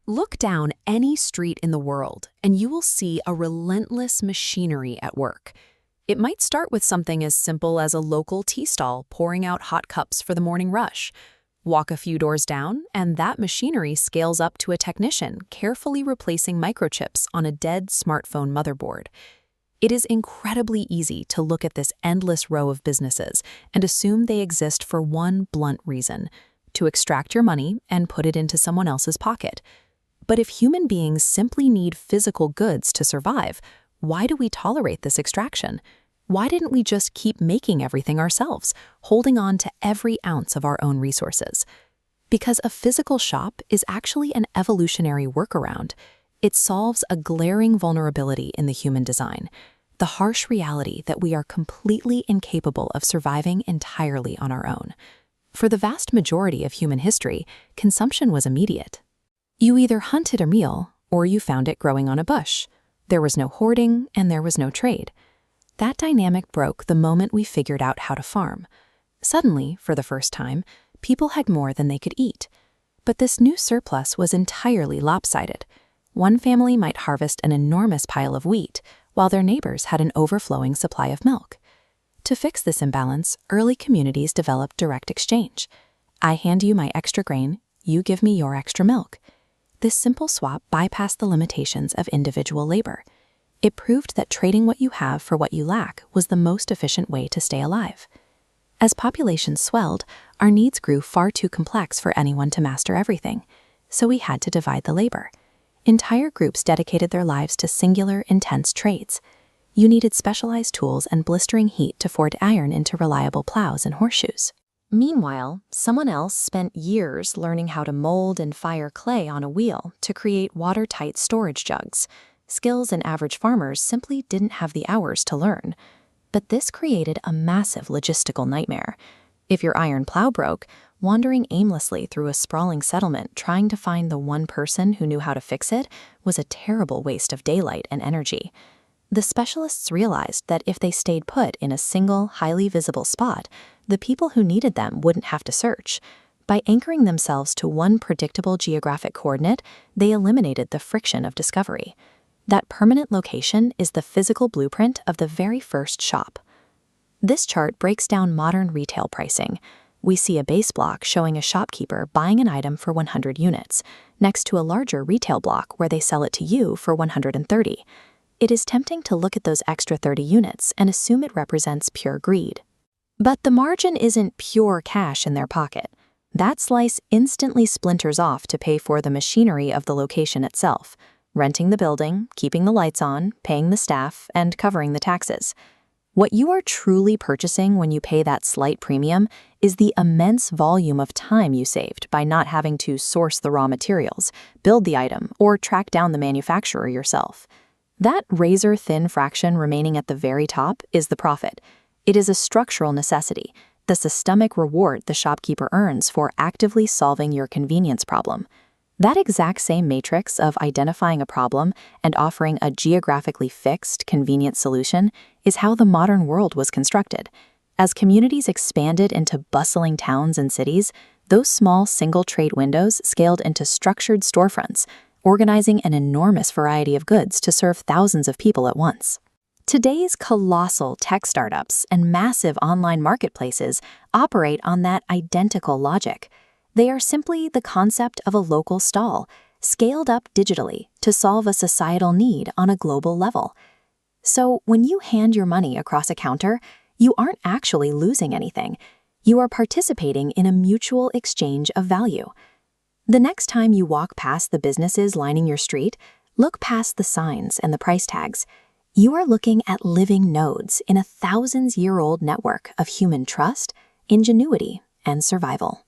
Look down any street in the world, and you will see a relentless machinery at work. It might start with something as simple as a local tea stall pouring out hot cups for the morning rush. Walk a few doors down, and that machinery scales up to a technician carefully replacing microchips on a dead smartphone motherboard. It is incredibly easy to look at this endless row of businesses and assume they exist for one blunt reason: to extract your money and put it into someone else's pocket. But if human beings simply need physical goods to survive, why do we tolerate this extraction? Why didn't we just keep making everything ourselves, holding on to every ounce of our own resources? Because a physical shop is actually an evolutionary workaround. It solves a glaring vulnerability in the human design, the harsh reality that we are completely incapable of surviving entirely on our own. For the vast majority of human history, consumption was immediate. You either hunted a meal, or you found it growing on a bush. There was no hoarding, and there was no trade. That dynamic broke the moment we figured out how to farm. Suddenly, for the first time, people had more than they could eat. But this new surplus was entirely lopsided. One family might harvest an enormous pile of wheat, while their neighbors had an overflowing supply of milk. To fix this imbalance, early communities developed direct exchange. I hand you my extra grain, you give me your extra milk. This simple swap bypassed the limitations of individual labor. It proved that trading what you have for what you lack was the most efficient way to stay alive. As populations swelled, our needs grew far too complex for anyone to master everything, so we had to divide the labor. Entire groups dedicated their lives to singular, intense trades. You needed specialized tools and blistering heat to forge iron into reliable plows and horseshoes. Meanwhile, someone else spent years learning how to mold and fire clay on a wheel to create watertight storage jugs, skills an average farmers simply didn't have the hours to learn. But this created a massive logistical nightmare. If your iron plow broke, wandering aimlessly through a sprawling settlement trying to find the one person who knew how to fix it was a terrible waste of daylight and energy. The specialists realized that if they stayed put in a single, highly visible spot, the people who needed them wouldn't have to search. By anchoring themselves to one predictable geographic coordinate, they eliminated the friction of discovery. That permanent location is the physical blueprint of the very first shop. This chart breaks down modern retail pricing. We see a base block showing a shopkeeper buying an item for 100 units, next to a larger retail block where they sell it to you for 130. It is tempting to look at those extra 30 units and assume it represents pure greed. But the margin isn't pure cash in their pocket. That slice instantly splinters off to pay for the machinery of the location itself, renting the building, keeping the lights on, paying the staff, and covering the taxes. What you are truly purchasing when you pay that slight premium is the immense volume of time you saved by not having to source the raw materials, build the item, or track down the manufacturer yourself. That razor-thin fraction remaining at the very top is the profit. It is a structural necessity, the systemic reward the shopkeeper earns for actively solving your convenience problem. That exact same matrix of identifying a problem and offering a geographically fixed, convenient solution is how the modern world was constructed. As communities expanded into bustling towns and cities, those small single-trade windows scaled into structured storefronts, organizing an enormous variety of goods to serve thousands of people at once. Today's colossal tech startups and massive online marketplaces operate on that identical logic. They are simply the concept of a local stall, scaled up digitally to solve a societal need on a global level. So when you hand your money across a counter, you aren't actually losing anything. You are participating in a mutual exchange of value. The next time you walk past the businesses lining your street, look past the signs and the price tags. You are looking at living nodes in a thousands-year-old network of human trust, ingenuity, and survival.